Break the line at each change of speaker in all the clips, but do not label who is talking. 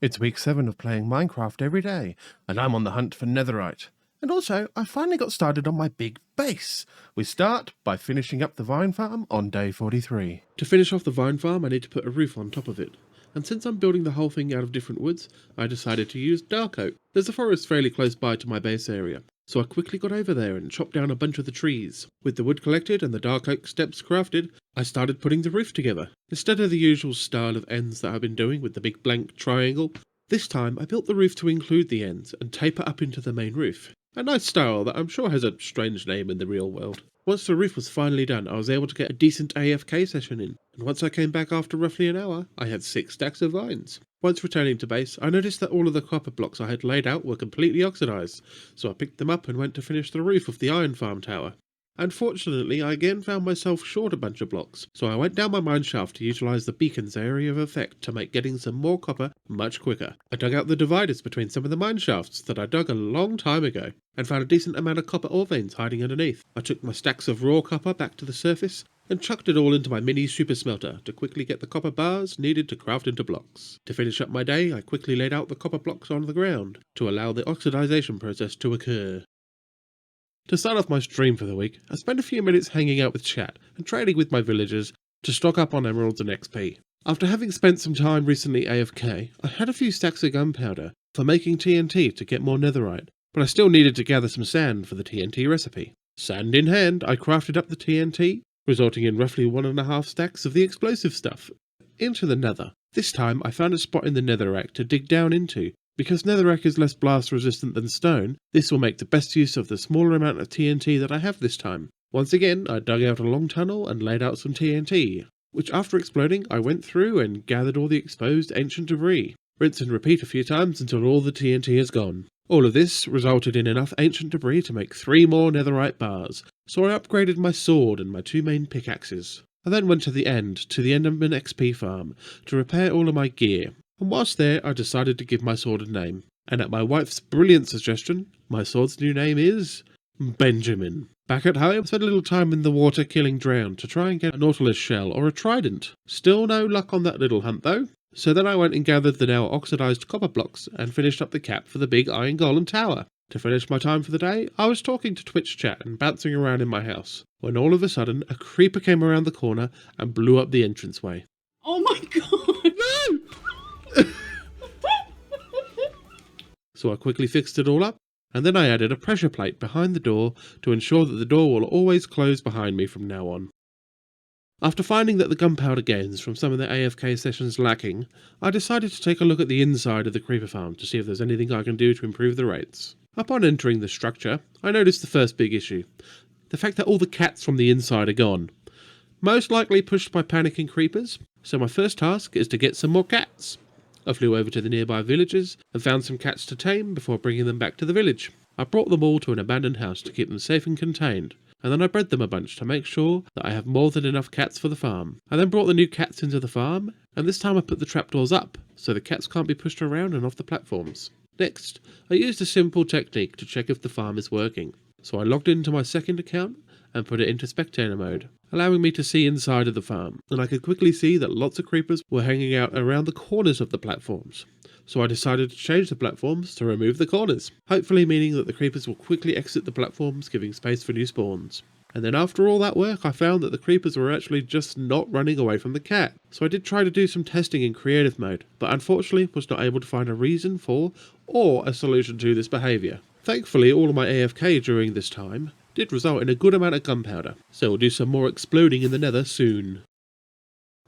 It's week 7 of playing Minecraft every day, and I'm on the hunt for Netherite. And also, I finally got started on my big base. We start by finishing up the vine farm on day 43.
To finish off the vine farm, I need to put a roof on top of it. And since I'm building the whole thing out of different woods, I decided to use dark oak. There's a forest fairly close by to my base area, so I quickly got over there and chopped down a bunch of the trees. With the wood collected and the dark oak steps crafted, I started putting the roof together. Instead of the usual style of ends that I've been doing with the big blank triangle, this time I built the roof to include the ends and taper up into the main roof. A nice style that I'm sure has a strange name in the real world. Once the roof was finally done, I was able to get a decent AFK session in, and once I came back after roughly an hour, I had 6 stacks of vines. Once returning to base, I noticed that all of the copper blocks I had laid out were completely oxidized, so I picked them up and went to finish the roof of the iron farm tower. Unfortunately, I again found myself short a bunch of blocks, so I went down my mine shaft to utilise the beacon's area of effect to make getting some more copper much quicker. I dug out the dividers between some of the mine shafts that I dug a long time ago, and found a decent amount of copper ore veins hiding underneath. I took my stacks of raw copper back to the surface, and chucked it all into my mini super smelter to quickly get the copper bars needed to craft into blocks. To finish up my day, I quickly laid out the copper blocks on the ground to allow the oxidization process to occur. To start off my stream for the week, I spent a few minutes hanging out with chat and trading with my villagers to stock up on emeralds and XP. After having spent some time recently AFK, I had a few stacks of gunpowder for making TNT to get more netherite, but I still needed to gather some sand for the TNT recipe. Sand in hand, I crafted up the TNT, resulting in roughly 1.5 stacks of the explosive stuff into the nether. This time I found a spot in the netherrack to dig down into. Because netherrack is less blast resistant than stone, this will make the best use of the smaller amount of TNT that I have this time. Once again, I dug out a long tunnel and laid out some TNT, which after exploding I went through and gathered all the exposed ancient debris. Rinse and repeat a few times until all the TNT is gone. All of this resulted in enough ancient debris to make 3 more netherite bars, so I upgraded my sword and my 2 main pickaxes. I then went to the Enderman XP farm, to repair all of my gear. And whilst there, I decided to give my sword a name. And at my wife's brilliant suggestion, my sword's new name is Benjamin. Back at home, I spent a little time in the water killing drowned to try and get a nautilus shell or a trident. Still no luck on that little hunt though. So then I went and gathered the now oxidized copper blocks and finished up the cap for the big iron golem tower. To finish my time for the day, I was talking to Twitch chat and bouncing around in my house, when all of a sudden a creeper came around the corner and blew up the entranceway.
Oh my god!
No! So I quickly fixed it all up, and then I added a pressure plate behind the door to ensure that the door will always close behind me from now on. After finding that the gunpowder gains from some of the AFK sessions lacking, I decided to take a look at the inside of the creeper farm to see if there's anything I can do to improve the rates. Upon entering the structure, I noticed the first big issue, the fact that all the cats from the inside are gone. Most likely pushed by panicking creepers, so my first task is to get some more cats. I flew over to the nearby villages and found some cats to tame before bringing them back to the village. I brought them all to an abandoned house to keep them safe and contained, and then I bred them a bunch to make sure that I have more than enough cats for the farm. I then brought the new cats into the farm, and this time I put the trapdoors up, so the cats can't be pushed around and off the platforms. Next, I used a simple technique to check if the farm is working. So I logged into my second account and put it into spectator mode, allowing me to see inside of the farm, and I could quickly see that lots of creepers were hanging out around the corners of the platforms. So I decided to change the platforms to remove the corners, hopefully meaning that the creepers will quickly exit the platforms, giving space for new spawns. And then after all that work, I found that the creepers were actually just not running away from the cat. So I did try to do some testing in creative mode, but unfortunately was not able to find a reason for or a solution to this behaviour. Thankfully, all of my AFK during this time did result in a good amount of gunpowder, so we'll do some more exploding in the nether soon.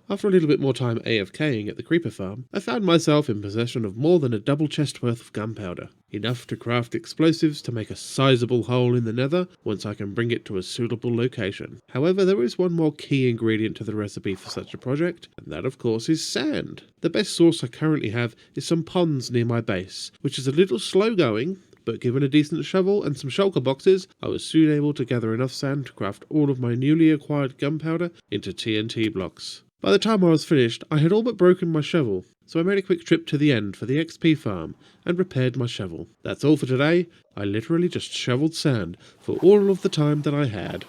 After a little bit more time AFKing at the creeper farm, I found myself in possession of more than a double chest worth of gunpowder, enough to craft explosives to make a sizable hole in the nether once I can bring it to a suitable location. However, there is one more key ingredient to the recipe for such a project, and that of course is sand. The best source I currently have is some ponds near my base, which is a little slow going, but given a decent shovel and some shulker boxes, I was soon able to gather enough sand to craft all of my newly acquired gunpowder into TNT blocks. By the time I was finished, I had all but broken my shovel, so I made a quick trip to the end for the XP farm and repaired my shovel. That's all for today. I literally just shoveled sand for all of the time that I had.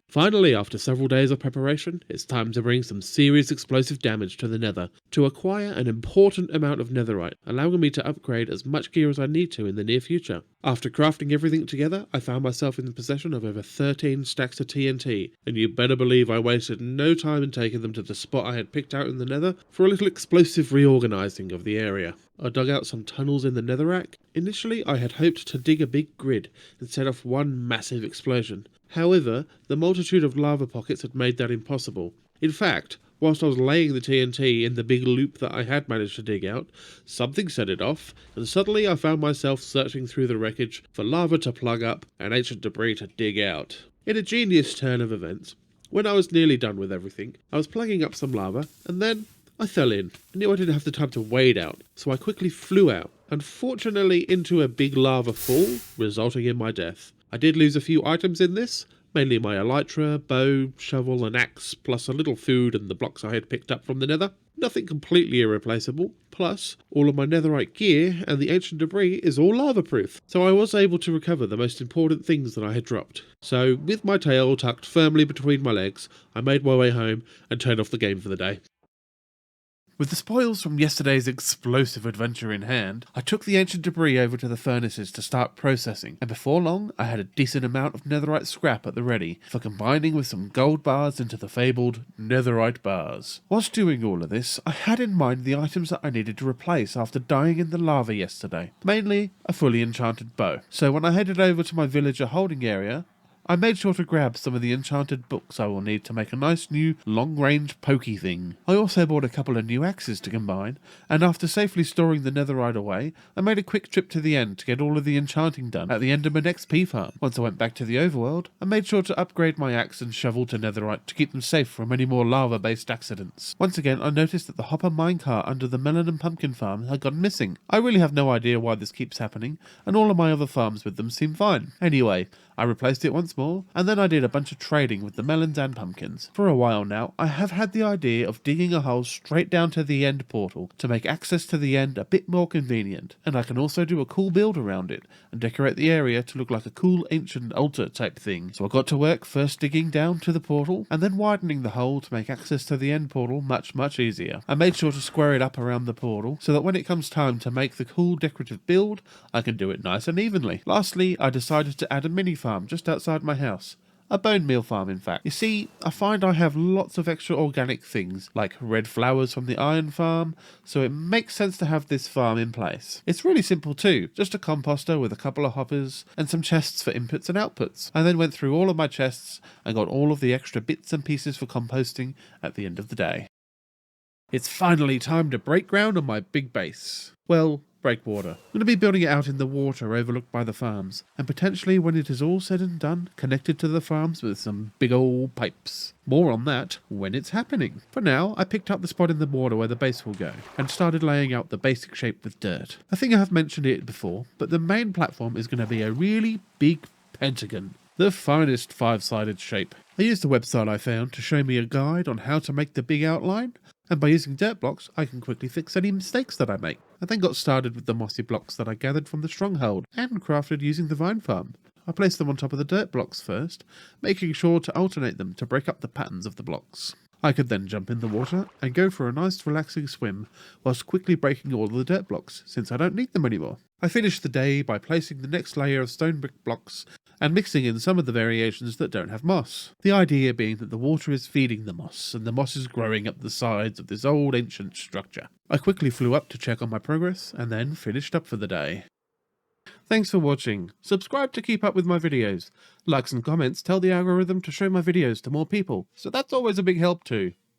Finally, after several days of preparation, it's time to bring some serious explosive damage to the nether to acquire an important amount of netherite, allowing me to upgrade as much gear as I need to in the near future. After crafting everything together, I found myself in possession of over 13 stacks of TNT, and you better believe I wasted no time in taking them to the spot I had picked out in the nether for a little explosive reorganizing of the area. I dug out some tunnels in the netherrack. Initially, I had hoped to dig a big grid and set off one massive explosion. However, the multitude of lava pockets had made that impossible. In fact, whilst I was laying the TNT in the big loop that I had managed to dig out, something set it off, and suddenly I found myself searching through the wreckage for lava to plug up and ancient debris to dig out. In a genius turn of events, when I was nearly done with everything, I was plugging up some lava, and then I fell in. I knew I didn't have the time to wade out, so I quickly flew out, unfortunately into a big lava fall, resulting in my death. I did lose a few items in this, mainly my elytra, bow, shovel and axe, plus a little food and the blocks I had picked up from the nether. Nothing completely irreplaceable, plus all of my netherite gear and the ancient debris is all lava proof, so I was able to recover the most important things that I had dropped. So with my tail tucked firmly between my legs, I made my way home and turned off the game for the day.
With the spoils from yesterday's explosive adventure in hand, I took the ancient debris over to the furnaces to start processing, and before long I had a decent amount of netherite scrap at the ready for combining with some gold bars into the fabled netherite bars. Whilst doing all of this, I had in mind the items that I needed to replace after dying in the lava yesterday, mainly a fully enchanted bow. So when I headed over to my villager holding area, I made sure to grab some of the enchanted books I will need to make a nice new long-range pokey thing. I also bought a couple of new axes to combine, and after safely storing the netherite away, I made a quick trip to the end to get all of the enchanting done at the end of my next XP farm. Once I went back to the overworld, I made sure to upgrade my axe and shovel to netherite to keep them safe from any more lava-based accidents. Once again, I noticed that the hopper minecart under the melon and pumpkin farm had gone missing. I really have no idea why this keeps happening, and all of my other farms with them seem fine. Anyway, I replaced it once more, and then I did a bunch of trading with the melons and pumpkins. For a while now, I have had the idea of digging a hole straight down to the end portal to make access to the end a bit more convenient, and I can also do a cool build around it and decorate the area to look like a cool ancient altar type thing. So I got to work first digging down to the portal and then widening the hole to make access to the end portal much easier. I made sure to square it up around the portal so that when it comes time to make the cool decorative build, I can do it nice and evenly. Lastly, I decided to add a mini farm just outside my house. A bone meal farm, in fact. You see, I find I have lots of extra organic things, like red flowers from the iron farm, so it makes sense to have this farm in place. It's really simple too, just a composter with a couple of hoppers and some chests for inputs and outputs. I then went through all of my chests and got all of the extra bits and pieces for composting at the end of the day. It's finally time to break ground on my big base. Well, breakwater. I'm going to be building it out in the water overlooked by the farms, and potentially when it is all said and done, connected to the farms with some big old pipes. More on that when it's happening. For now, I picked up the spot in the water where the base will go, and started laying out the basic shape with dirt. I think I have mentioned it before, but the main platform is going to be a really big pentagon. The finest 5-sided shape. I used the website I found to show me a guide on how to make the big outline, and by using dirt blocks, I can quickly fix any mistakes that I make. I then got started with the mossy blocks that I gathered from the stronghold, and crafted using the vine farm. I placed them on top of the dirt blocks first, making sure to alternate them to break up the patterns of the blocks. I could then jump in the water and go for a nice relaxing swim, whilst quickly breaking all of the dirt blocks, since I don't need them anymore. I finished the day by placing the next layer of stone brick blocks and mixing in some of the variations that don't have moss. The idea being that the water is feeding the moss, and the moss is growing up the sides of this old ancient structure. I quickly flew up to check on my progress, and then finished up for the day. Thanks for watching. Subscribe to keep up with my videos. Likes and comments tell the algorithm to show my videos to more people, so that's always a big help too.